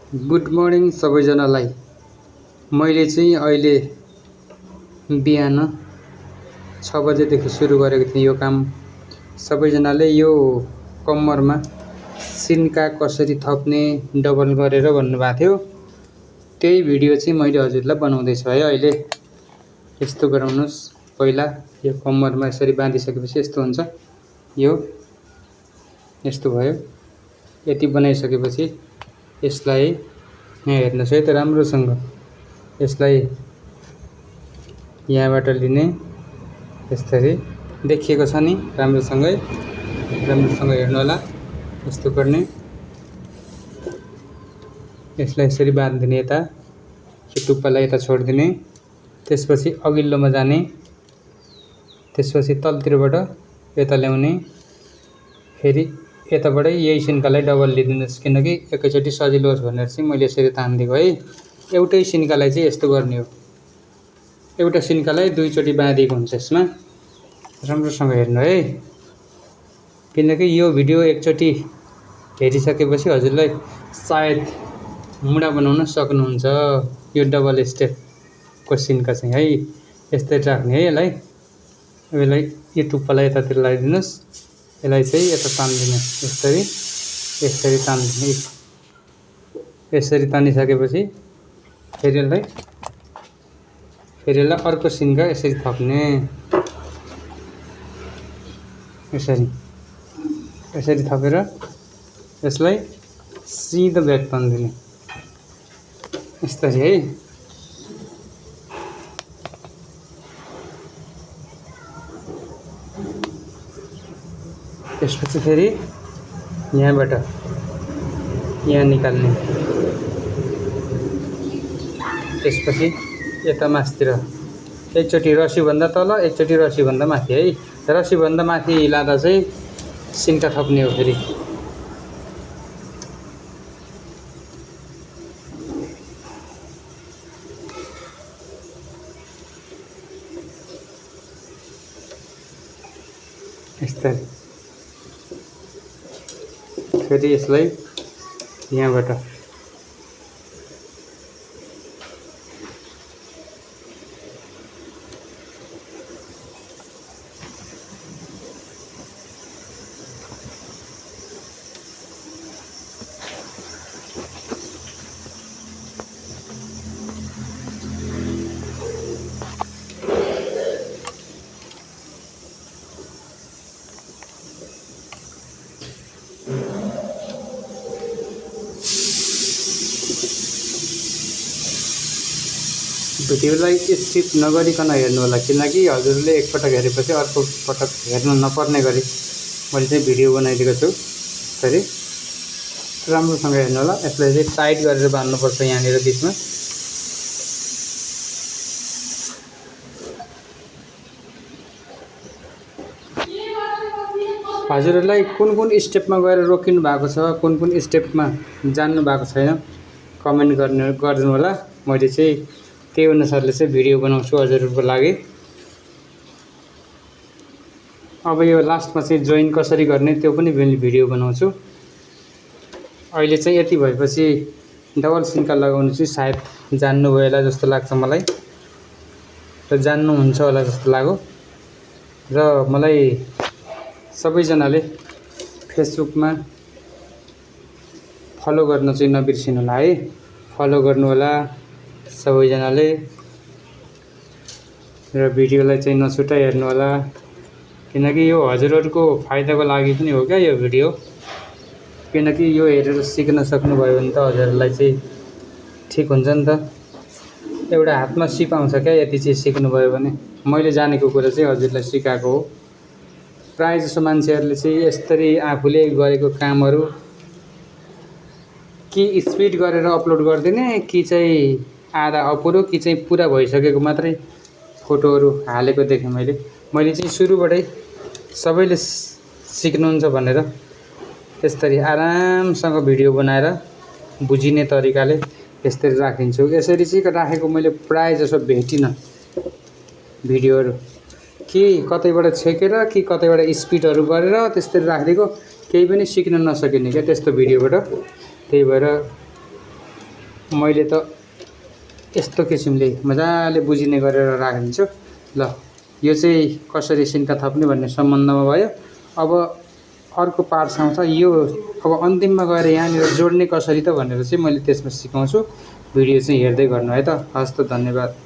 Good morning सबैजनालाई। मैले चाहिँ अहिले बिहान 6 बजेदेखि सुरु गरेको थिएँ यो काम। सबैजनाले यो कम्मरमा सिन्का कसरी थप्ने डबल गरेर भन्नुभएको थियो। त्यही भिडियो चाहिँ मैले हजुरलाई बनाउँदैछु है। अहिले यस्तो गराउनुहोस्। पहिला यो कम्मरमा यसरी बाँधिसकेपछि यस्तो हुन्छ। यो यस्तो भयो। यति बनाइसकेपछि यसलाई यहाँ हेर्नुहोस् है त राम्रोसँग यसलाई यहाँबाट लिने। यसरी देखिएको छ नि राम्रोसँग हेर्नु होला। यस्तो गर्ने, यसलाई यसरी बाँधिदिने, यता यो टुप्पालाई यता छोडिदिने, त्यसपछि अघिल्लोमा जाने, त्यसपछि तलतिरबाट यता ल्याउने, फेरि यताबाटै यही सिन्कालाई डबल लिदिनुहोस् किनकि एकैचोटि सजिलो होस् भनेर चाहिँ मैले यसरी तानिदिएको है। एउटै सिन्कालाई चाहिँ यस्तो गर्ने हो। एउटा सिन्कालाई दुईचोटि बाँधिएको हुन्छ यसमा। राम्रोसँग हेर्नु है, किनकि यो भिडियो एकचोटि हेरिसकेपछि हजुरलाई सायद मुढा बनाउन सक्नुहुन्छ। यो डबल स्टेपको सिन्का चाहिँ है यस्तै राख्ने है। यसलाई यो टुप्पालाई यतातिर लगाइदिनुहोस्। यसलाई चाहिँ यता तान्दिने, यसरी तान्दिने। यसरी तानिसकेपछि फेरि यसलाई अर्को सिन्का यसरी थप्ने। यसरी थपेर यसलाई सिधो ब्याक तान्दिने, यसरी है। त्यसपछि फेरि यहाँबाट यहाँ निकाल्ने। त्यसपछि यता मास्तिर एकचोटि रसीभन्दा तल, एकचोटि रसीभन्दा माथि है। रसीभन्दा माथि लाँदा चाहिँ सिन्का थप्ने हो। फेरि यस्तै फेरि यसलाई यहाँबाट भिडियोलाई स्किप नगरिकन हेर्नु होला, किनकि हजुरले एकपटक हेरेपछि अर्को पटक हेर्नु नपर्ने गरी मैले चाहिँ भिडियो बनाइदिएको छु। फेरि राम्रोसँग हेर्नु होला। यसलाई चाहिँ टाइट गरेर बाँध्नुपर्छ यहाँनिर बिचमा। हजुरहरूलाई कुन स्टेपमा गएर रोकिनु भएको छ, कुन स्टेपमा जान्नु भएको छैन कमेन्ट गरिदिनु होला। मैले चाहिँ त्यही अनुसारले चाहिँ भिडियो बनाउँछु हजुरहरूको लागि। अब यो लास्टमा चाहिँ जोइन कसरी गर्ने त्यो पनि भिडियो बनाउँछु। अहिले चाहिँ यति भएपछि डबल सिन्का लगाउनु चाहिँ सायद जान्नुभयो होला जस्तो लाग्छ मलाई, र जान्नुहुन्छ होला जस्तो लाग्यो। र मलाई सबैजनाले फेसबुकमा फलो गर्न चाहिँ नबिर्सिनु होला है। फलो गर्नु होला सबैजनाले, र भिडियोलाई चाहिँ नछुटाइ हेर्नु होला, किनकि यो हजुरहरूको फाइदाको लागि पनि हो क्या यो भिडियो। किनकि यो हेरेर सिक्न सक्नुभयो भने त हजुरहरूलाई चाहिँ ठिक हुन्छ नि त। एउटा हातमा सिप आउँछ क्या यति चाहिँ सिक्नुभयो भने। मैले जानेको कुरा चाहिँ हजुरलाई सिकाएको हो। प्रायः जसो मान्छेहरूले चाहिँ यसरी आफूले गरेको कामहरू कि स्पिड गरेर अपलोड गरिदिने, कि चाहिँ आधा अपुरो, कि चाहिँ पुरा भइसकेको मात्रै फोटोहरू हालेको देखेँ मैले चाहिँ सुरुबाटै सबैले सिक्नुहुन्छ भनेर यसरी आरामसँग भिडियो बनाएर बुझिने तरिकाले यसरी राखिदिन्छु। यसरी चाहिँ राखेको मैले प्रायः जसो भेटिनँ भिडियोहरू। कि कतैबाट छेकेर कि कतैबाट स्पिडहरू गरेर त्यस्तै राखिदिएको, केही पनि सिक्न नसकिने क्या त्यस्तो भिडियोबाट। त्यही भएर मैले त यस्तो किसिमले मजाले बुझिने गरेर राखिदिन्छु। ल यो चाहिँ कसरी सिन्का थप्ने भन्ने सम्बन्धमा भयो। अब अर्को पार्ट्स आउँछ यो। अब अन्तिममा गएर यहाँनिर जोड्ने कसरी त भनेर चाहिँ मैले त्यसमा सिकाउँछु। भिडियो चाहिँ हेर्दै गर्नु है त। हस् त, धन्यवाद।